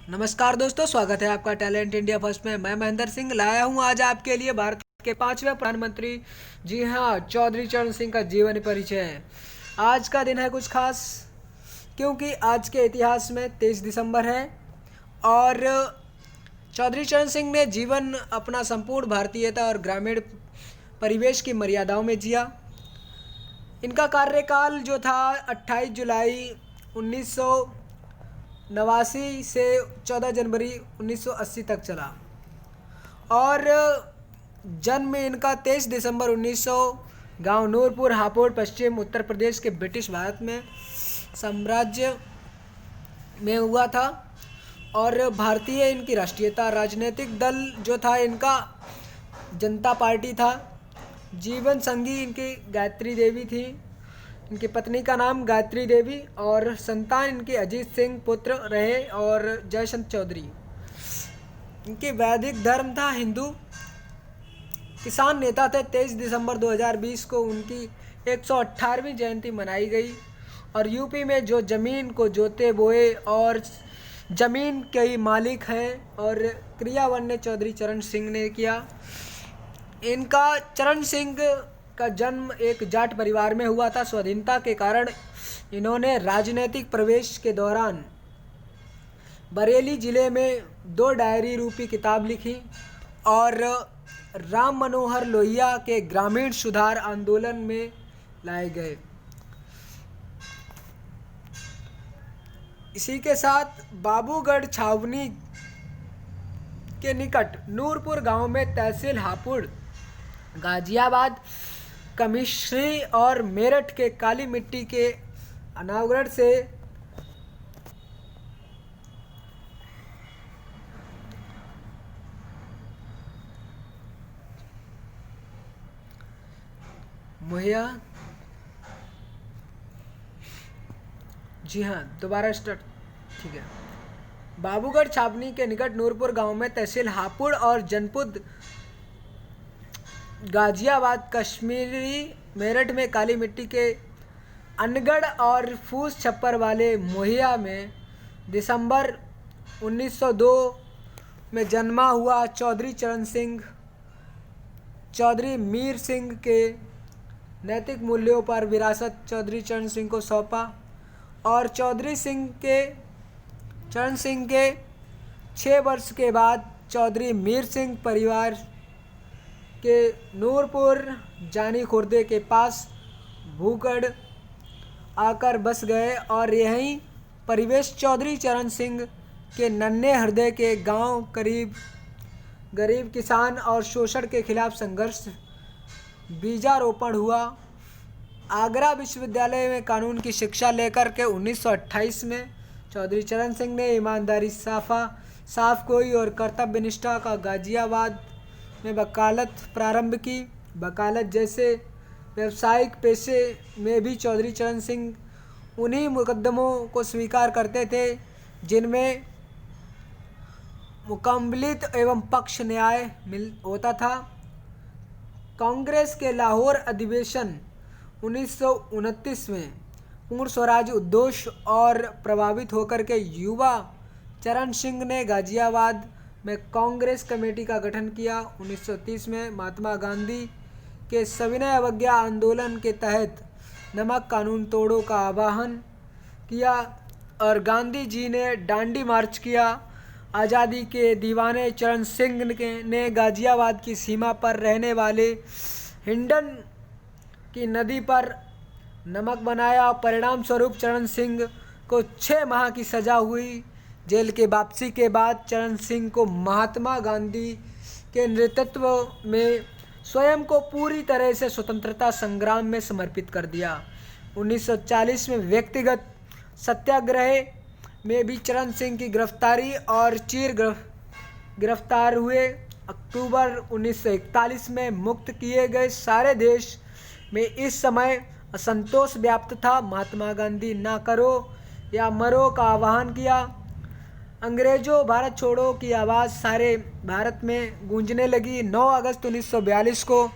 नमस्कार दोस्तों, स्वागत है आपका टैलेंट इंडिया फर्स्ट में। मैं महेंद्र सिंह लाया हूं आज आपके लिए भारत के 5वें प्रधानमंत्री, जी हां, चौधरी चरण सिंह का जीवन परिचय। आज का दिन है कुछ खास, क्योंकि आज के इतिहास में 23 दिसंबर है और चौधरी चरण सिंह ने जीवन अपना संपूर्ण भारतीयता और ग्रामीण परिवेश की मर्यादाओं में जिया। इनका कार्यकाल जो था 28 जुलाई 1989 से 14 जनवरी 1980 तक चला और जन्म इनका 23 दिसंबर 1900 गांव नूरपुर, हापुड़, पश्चिम उत्तर प्रदेश के ब्रिटिश भारत में साम्राज्य में हुआ था। और भारतीय इनकी राष्ट्रीयता, राजनीतिक दल जो था इनका जनता पार्टी था। जीवन संगी इनकी गायत्री देवी थी, इनकी पत्नी का नाम गायत्री देवी, और संतान इनके अजीत सिंह पुत्र रहे और जयचंद चौधरी। इनके वैदिक धर्म था हिंदू। किसान नेता थे। 23 दिसंबर 2020 को उनकी 118वीं जयंती मनाई गई। और यूपी में जो ज़मीन को जोते बोए और ज़मीन के मालिक हैं और क्रियान्वयन चौधरी चरण सिंह ने किया। इनका चरण सिंह का जन्म एक जाट परिवार में हुआ था। स्वाधीनता के कारण इन्होंने राजनीतिक प्रवेश के दौरान बरेली जिले में 2 डायरी रूपी किताब लिखी और राम मनोहर लोहिया के ग्रामीण सुधार आंदोलन में लाए गए। इसी के साथ बाबूगढ़ छावनी के निकट नूरपुर गांव में तहसील हापुड़, गाजियाबाद, कमिश्री और मेरठ के काली मिट्टी के अनावरण से मुहैया, जी हाँ, दोबारा स्टार्ट, ठीक है। बाबूगढ़ छावनी के निकट नूरपुर गांव में तहसील हापुड़ और जनपद गाजियाबाद, कश्मीरी, मेरठ में काली मिट्टी के अनगढ़ और फूस छप्पर वाले मुहैया में दिसंबर 1902 में जन्मा हुआ चौधरी चरण सिंह चौधरी मीर सिंह के नैतिक मूल्यों पर विरासत चौधरी चरण सिंह को सौंपा और चरण सिंह के 6 वर्ष के बाद चौधरी मीर सिंह परिवार के नूरपुर जानी खुर्दे के पास भूगढ़ आकर बस गए और यहीं परिवेश चौधरी चरण सिंह के नन्हे हृदय के गांव गरीब किसान और शोषण के खिलाफ संघर्ष बीजारोपण हुआ। आगरा विश्वविद्यालय में कानून की शिक्षा लेकर के 1928 में चौधरी चरण सिंह ने ईमानदारी, साफ गोई और कर्तव्य निष्ठा का गाजियाबाद में वकालत प्रारंभ की। वकालत जैसे व्यावसायिक पेशे में भी चौधरी चरण सिंह उन्हीं मुकदमों को स्वीकार करते थे जिनमें मुकम्मलित एवं पक्ष न्याय होता था। कांग्रेस के लाहौर अधिवेशन 1929 में पूर्ण स्वराज उद्देश्य और प्रभावित होकर के युवा चरण सिंह ने गाजियाबाद में कांग्रेस कमेटी का गठन किया। 1930 में महात्मा गांधी के सविनय अवज्ञा आंदोलन के तहत नमक कानून तोड़ो का आह्वान किया और गांधी जी ने डांडी मार्च किया। आज़ादी के दीवाने चरण सिंह ने गाजियाबाद की सीमा पर रहने वाले हिंडन की नदी पर नमक बनाया। परिणाम स्वरूप चरण सिंह को 6 माह की सज़ा हुई। जेल के वापसी के बाद चरण सिंह को महात्मा गांधी के नेतृत्व में स्वयं को पूरी तरह से स्वतंत्रता संग्राम में समर्पित कर दिया। 1940 में व्यक्तिगत सत्याग्रह में भी चरण सिंह की गिरफ्तारी और गिरफ्तार हुए। अक्टूबर 1941 में मुक्त किए गए। सारे देश में इस समय असंतोष व्याप्त था। महात्मा गांधी ना करो या मरो का आह्वान किया। अंग्रेजों भारत छोड़ो की आवाज़ सारे भारत में गूंजने लगी। 9 अगस्त 1942 को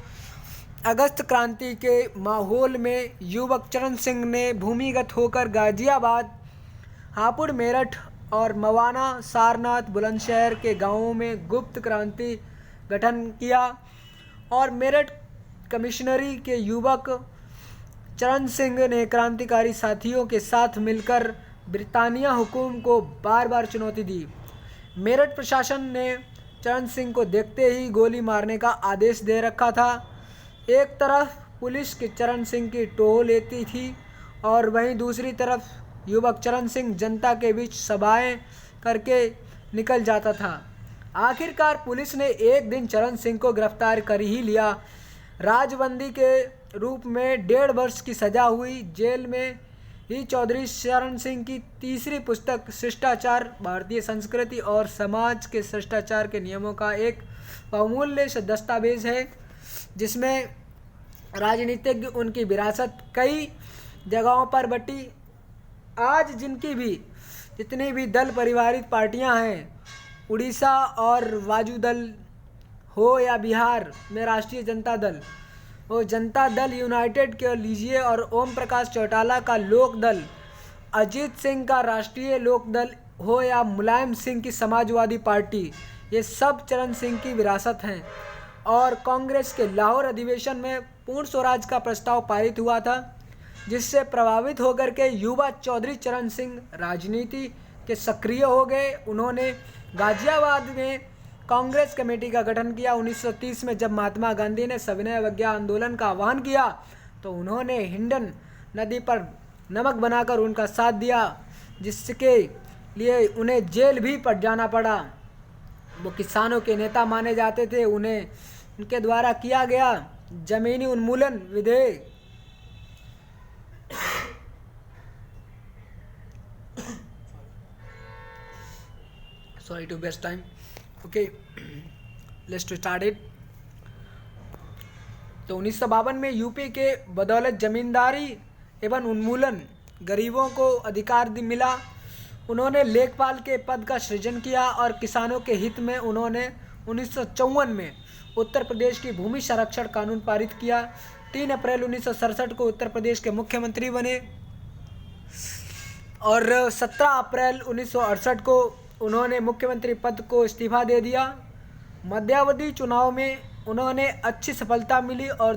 अगस्त क्रांति के माहौल में युवक चरण सिंह ने भूमिगत होकर गाजियाबाद, हापुड़, मेरठ और मवाना, सारनाथ, बुलंदशहर के गांवों में गुप्त क्रांति गठन किया और मेरठ कमिश्नरी के युवक चरण सिंह ने क्रांतिकारी साथियों के साथ मिलकर ब्रिटानिया हुकूम को बार बार चुनौती दी। मेरठ प्रशासन ने चरण सिंह को देखते ही गोली मारने का आदेश दे रखा था। एक तरफ पुलिस के चरण सिंह की टोह लेती थी और वहीं दूसरी तरफ युवक चरण सिंह जनता के बीच सभाएं करके निकल जाता था। आखिरकार पुलिस ने एक दिन चरण सिंह को गिरफ्तार कर ही लिया। राजबंदी के रूप में 1.5 वर्ष की सजा हुई। जेल में ही चौधरी चरण सिंह की तीसरी पुस्तक शिष्टाचार भारतीय संस्कृति और समाज के शिष्टाचार के नियमों का एक बहुमूल्य दस्तावेज है, जिसमें राजनीतिज्ञ उनकी विरासत कई जगहों पर बटी। आज जिनकी भी जितनी भी दल परिवारित पार्टियां हैं, उड़ीसा और वाजू दल हो या बिहार में राष्ट्रीय जनता दल हो, जनता दल यूनाइटेड के लीजिए और ओम प्रकाश चौटाला का लोक दल, अजीत सिंह का राष्ट्रीय लोक दल हो या मुलायम सिंह की समाजवादी पार्टी, ये सब चरण सिंह की विरासत हैं। और कांग्रेस के लाहौर अधिवेशन में पूर्ण स्वराज का प्रस्ताव पारित हुआ था, जिससे प्रभावित होकर के युवा चौधरी चरण सिंह राजनीति के सक्रिय हो गए। उन्होंने गाजियाबाद में कांग्रेस कमेटी का गठन किया। 1930 में जब महात्मा गांधी ने सविनय अवज्ञा आंदोलन का आह्वान किया तो उन्होंने हिंडन नदी पर नमक बनाकर उनका साथ दिया, जिसके लिए उन्हें जेल भी पड़ जाना पड़ा। वो किसानों के नेता माने जाते थे। उन्हें उनके द्वारा किया गया जमीनी उन्मूलन विधेयक sorry to waste time. Okay, let's start it. तो 1952 में यूपी के बदौलत जमींदारी एवं उन्मूलन गरीबों को अधिकार मिला। उन्होंने लेखपाल के पद का सृजन किया और किसानों के हित में उन्होंने 1954 में उत्तर प्रदेश की भूमि संरक्षण कानून पारित किया। 3 अप्रैल 1967 को उत्तर प्रदेश के मुख्यमंत्री बने और 17 अप्रैल 1968 को उन्होंने मुख्यमंत्री पद को इस्तीफा दे दिया। मध्यावधि चुनाव में उन्होंने अच्छी सफलता मिली और